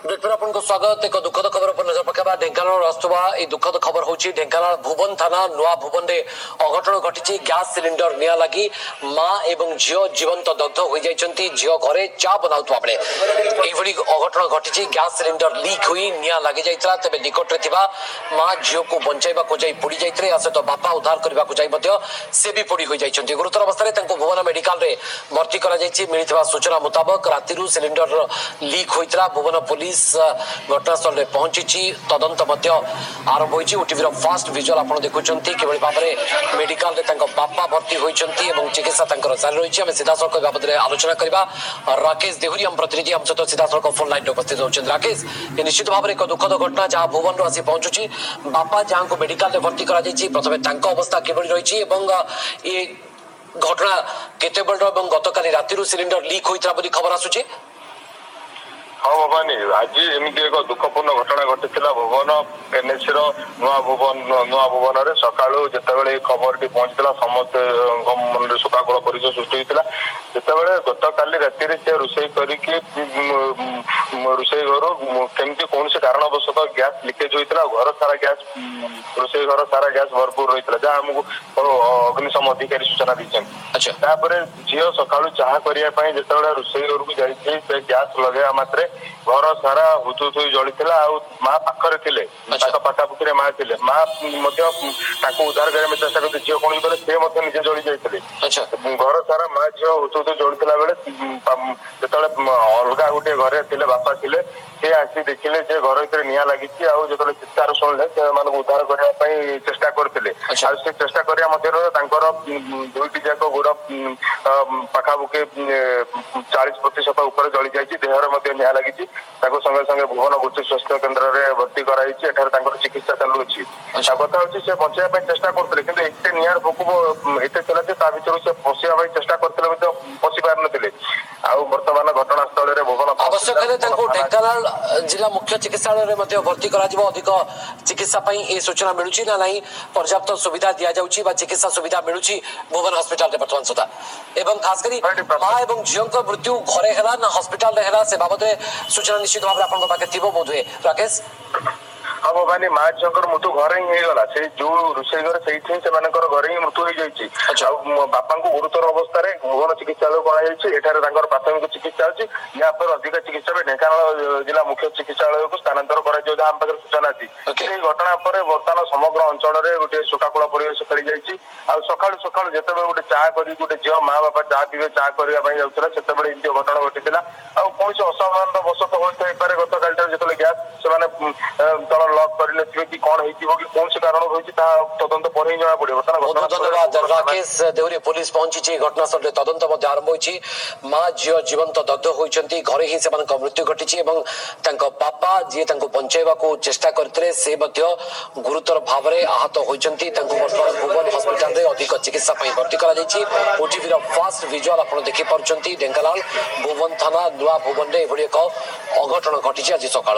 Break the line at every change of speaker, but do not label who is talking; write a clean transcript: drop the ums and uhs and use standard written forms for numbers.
बिल्कुल आपको स्वागत। एक दुखद खबर पर नजर पकेबा ढेंकानाल आसुवा ये दुखद खबर होची ढेंकानाल भुवन थाना नुआ भुवन रे अघटन घटी गैस सिलिंडर निया लगी माँ एवं झील जीवंत दग्ध हो जाती। झील घरे चा बनाऊा बेले यही अघटन घटी गैस सिलिंडर लीक हुई निया लगी जाता। तेज निकटରେ ଥିବା माँ झील को बचाइवाक जाई पोड़ी जाते सहित बापा उद्धार करने को से भी पोड़ी हो जाती। गुरुतर अवस्था भुवन मेडिकल रे भर्ती मिलता सूचना मुताबक राति सिलिंडर लीक होता। भुवन पुलिस घटनास्थल में पहुंची तदंत आरंभ होती। ओटीवीर फास्ट विजुअल आप देखुं किभली भाव में मेडिकल बापा भर्ती होती चिकित्सा जारी रही। आम सीधा सड़क बाबद आलोचना करवा। राकेश देहुरी आम प्रतिनिधि आम सहित सीधा सड़क फोन लाइन उपस्थित होती। राकेश ये निश्चित भाव में एक दुखद घटना जहाँ भुवन आसी पहुंचुची बापा जहाँ को मेडिकल भर्ती कर प्रथम अवस्था किभली रही ये घटना केते बड़ गतकाली राति सिलिंडर लीक होता खबर आसुची।
हाँ भवानी आज एमती एक दुखपूर्ण घटना घटी भुवन एनएसी नुआ भुवन में सका जिते खबर टी पहुंची समस्त मन में शोकाकुल परिचय सृष्टि होता। जिते गत काली राति से रोषे करके रोषे घर केमती कौन से कारणवश गैस लिकेज होता। घर सारा गैस रोषे घर सारा गैस भरपूर रही है जहाँ आमको अग्निशम अधिकारी सूचना दी। झील सका चाह करने जो रोषे घर को जाइए गैस लगे मात्रे घर सारा हुतु जली माँ पाखरे थे पाखापाखि माँ थे माँ उद्धार करने चेष्टा करते झील कौन कले सी निजे जली जाते। घर सारा माँ झील हुतु जलुला बेले जो अलग गोटे घरे थे बापा थे सी आसी देखिले घर भर निआ लगी जो चित्कार शुणिले से उद्धार करने चेष्टा करते। चेष्टा करने दुईटी जाक गोड़ पाखापाखि 40% उपर जली जाती। देहर निआ लगी संगे संगे भुवन गोष्ठी स्वास्थ्य केन्द्र में भर्ती कराई चिकित्सा चालू अच्छी। कथा हूँ से बचाई चेष्टा करते कि एत निआर प्रकोप एत भर से पशिया चेष्टा करते पशि पार नी। बर्तमान घटनास्थल भुवन
आवश्यक ढेंकानाल जिला मुख्य चिकित्सालय में भर्ती कर अधिक चिकित्सा ये सूचना मिलूँ ना नहीं पर्याप्त सुविधा दि जाऊँगी चिकित्सा सुविधा मिलूँ भुवन हस्पिटाल बर्तमान सुधा एवं खासकर माँ और झील मृत्यु घरे है ना हस्पिटाल से बाबद सूचना निश्चित भाव में आपके थी बोध हुए। राकेश
हाँ भवानी माँ झील मृत्यु घर ही होगा से जो रोषे घर से घर ही मृत्यु हो जाए। बापा को गुरुतर अवस्था भुवन चिकित्सालय करा प्राथमिक चिकित्सा अच्छी या अधिक चिकित्सा ढेंकानाल जिला मुख्य चिकित्सालय को स्थानांतर कर सूचना अच्छी। घटना पर बर्तमान समग्र अंचल में गोटे शोकाकुल परिवेश खेली जाइए। सका सका जिते गोटे चाह कर गोटे झील माँ बापा चाह पीवे चाह करने जाऊला से घटना घटी कौन असावधान वशत होता है गत काल जो गैस से तल लक कर कि कौन कौन से कारण रही तदंत पर ही जना पड़े।
बहुत धन्यवाद राकेश देहुरी। पुलिस पहुंची घटनास्थल तदंत आरंभ होती। माँ झील जीवंत दग्ध होती घरे ही मृत्यु घटी बापा जी बचाइवा चेष्टा करते से गुरुतर भाव में आहत होती बर्तमान भुवन हस्पिटाल में अधिक चिकित्सा भर्ती कर ओटीवीर फास्ट विजुअल आप देखिपुंट ढेंकानाल भुवन थाना नुआ भुवन में एक अघटन घटी आज सका।